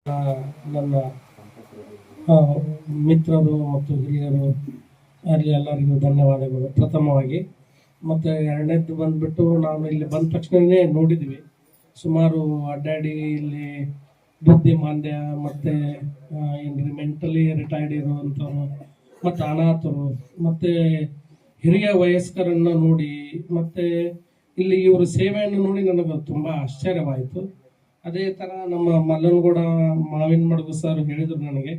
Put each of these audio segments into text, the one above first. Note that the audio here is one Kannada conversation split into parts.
ನನ್ನ ಮಿತ್ರರು ಮತ್ತು ಹಿರಿಯರು ಅಲ್ಲಿ ಎಲ್ಲರಿಗೂ ಧನ್ಯವಾದಗಳು ಪ್ರಥಮವಾಗಿ. ಮತ್ತು ಎರಡನೇದು ಬಂದ್ಬಿಟ್ಟು ನಾವು ಇಲ್ಲಿ ಬಂದ ತಕ್ಷಣವೇ ನೋಡಿದ್ವಿ ಸುಮಾರು ಅಡ್ಡಾಡಿ ಇಲ್ಲಿ ಬುದ್ಧಿಮಾಂದ್ಯ ಮತ್ತು ಏನ್ರಿ ಮೆಂಟಲಿ ರಿಟೈರ್ಡ್ ಇರುವಂಥವ್ರು ಮತ್ತು ಅನಾಥರು ಮತ್ತು ಹಿರಿಯ ವಯಸ್ಕರನ್ನು ನೋಡಿ ಮತ್ತು ಇಲ್ಲಿ ಇವರು ಸೇವೆಯನ್ನು ನೋಡಿ ನನಗೆ ತುಂಬ ಆಶ್ಚರ್ಯವಾಯಿತು. ಅದೇ ಥರ ನಮ್ಮ ಮಲ್ಲನಗೌಡ ಮಾವಿನ ಮಡಗು ಸರ್ ಹೇಳಿದರು ನನಗೆ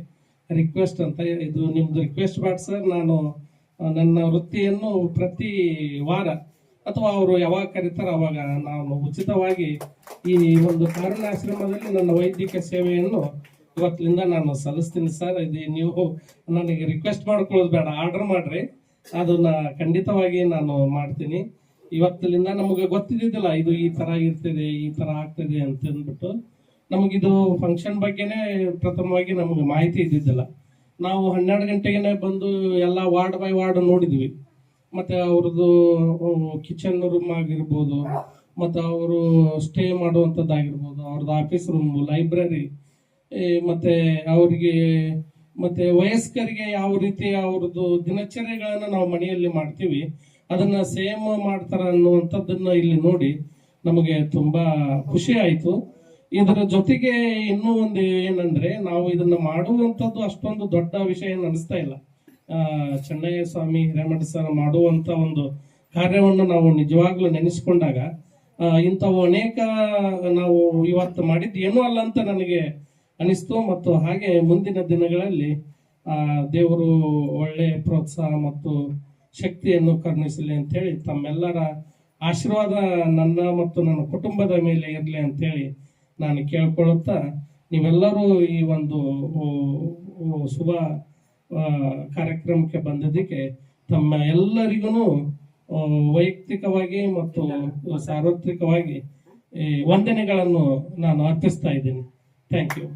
ರಿಕ್ವೆಸ್ಟ್ ಅಂತ, ಇದು ನಿಮ್ಮದು ರಿಕ್ವೆಸ್ಟ್ ಮಾಡಿ ಸರ್, ನಾನು ನನ್ನ ವೃತ್ತಿಯನ್ನು ಪ್ರತಿ ವಾರ ಅಥವಾ ಅವರು ಯಾವಾಗ ಕರೀತಾರೆ ಅವಾಗ ನಾನು ಉಚಿತವಾಗಿ ಈ ಒಂದು ಕಾರುಣ್ಯಾಶ್ರಮದಲ್ಲಿ ನನ್ನ ವೈದ್ಯಕೀಯ ಸೇವೆಯನ್ನು ಇವತ್ತಿನಿಂದ ನಾನು ಸಲ್ಲಿಸ್ತೀನಿ ಸರ್. ಇದು ನೀವು ನನಗೆ ರಿಕ್ವೆಸ್ಟ್ ಮಾಡ್ಕೊಳ್ಳೋದು ಬೇಡ, ಆರ್ಡರ್ ಮಾಡ್ರಿ, ಅದನ್ನ ಖಂಡಿತವಾಗಿ ನಾನು ಮಾಡ್ತೀನಿ. ಇವತ್ತಿನಿಂದ ನಮಗೆ ಗೊತ್ತಿದ್ದಿದ್ದಿಲ್ಲ ಇದು ಈ ತರ ಇರ್ತದೆ, ಈ ತರ ಆಗ್ತದೆ ಅಂತ ಅಂದ್ಬಿಟ್ಟು ನಮಗಿದು ಫಂಕ್ಷನ್ ಬಗ್ಗೆನೇ ಪ್ರಥಮವಾಗಿ ನಮಗೆ ಮಾಹಿತಿ ಇದ್ದಿದ್ದಿಲ್ಲ. ನಾವು 12 ಗಂಟೆಗೆ ಬಂದು ಎಲ್ಲ ವಾರ್ಡ್ ಬೈ ವಾರ್ಡ್ ನೋಡಿದ್ವಿ. ಮತ್ತೆ ಅವ್ರದ್ದು ಕಿಚನ್ ರೂಮ್ ಆಗಿರ್ಬೋದು, ಮತ್ತು ಅವರು ಸ್ಟೇ ಮಾಡುವಂಥದ್ದಾಗಿರ್ಬೋದು, ಅವ್ರದ್ದು ಆಫೀಸ್ ರೂಮ್, ಲೈಬ್ರರಿ, ಮತ್ತೆ ಅವರಿಗೆ ಮತ್ತೆ ವಯಸ್ಕರಿಗೆ ಯಾವ ರೀತಿ ಅವ್ರದ್ದು ದಿನಚರ್ಯಗಳನ್ನು ನಾವು ಮನೆಯಲ್ಲಿ ಮಾಡ್ತೀವಿ ಅದನ್ನ ಸೇಮ್ ಮಾಡ್ತಾರ ಅನ್ನುವಂಥದ್ದನ್ನ ಇಲ್ಲಿ ನೋಡಿ ನಮಗೆ ತುಂಬಾ ಖುಷಿ ಆಯ್ತು. ಇದರ ಜೊತೆಗೆ ಇನ್ನೂ ಒಂದು ಏನಂದ್ರೆ, ನಾವು ಇದನ್ನ ಮಾಡುವಂಥದ್ದು ಅಷ್ಟೊಂದು ದೊಡ್ಡ ವಿಷಯ ಅನಿಸ್ತಾ ಇಲ್ಲ. ಚೆನ್ನಯ್ಯ ಸ್ವಾಮಿ ಹಿರೇಮಠ ಸರ್ ಮಾಡುವಂತ ಒಂದು ಕಾರ್ಯವನ್ನು ನಾವು ನಿಜವಾಗ್ಲೂ ನೆನೆಸ್ಕೊಂಡಾಗ ಇಂಥವು ಅನೇಕ ನಾವು ಇವತ್ತು ಮಾಡಿದ್ದು ಏನೂ ಅಲ್ಲ ಅಂತ ನನಗೆ ಅನಿಸ್ತು. ಮತ್ತು ಹಾಗೆ ಮುಂದಿನ ದಿನಗಳಲ್ಲಿ ದೇವರು ಒಳ್ಳೆ ಪ್ರೋತ್ಸಾಹ ಮತ್ತು ಶಕ್ತಿಯನ್ನು ಕರುಣಿಸಲಿ ಅಂತೇಳಿ ತಮ್ಮೆಲ್ಲರ ಆಶೀರ್ವಾದ ನನ್ನ ಮತ್ತು ನನ್ನ ಕುಟುಂಬದ ಮೇಲೆ ಇರಲಿ ಅಂತೇಳಿ ನಾನು ಕೇಳ್ಕೊಳ್ಳುತ್ತಾ, ನೀವೆಲ್ಲರೂ ಈ ಒಂದು ಶುಭ ಕಾರ್ಯಕ್ರಮಕ್ಕೆ ಬಂದಿದ್ದಕ್ಕೆ ತಮ್ಮ ಎಲ್ಲರಿಗೂ ವೈಯಕ್ತಿಕವಾಗಿ ಮತ್ತು ಸಾರ್ವತ್ರಿಕವಾಗಿ ವಂದನೆಗಳನ್ನು ನಾನು ಅರ್ಪಿಸ್ತಾ ಇದ್ದೀನಿ. Thank you.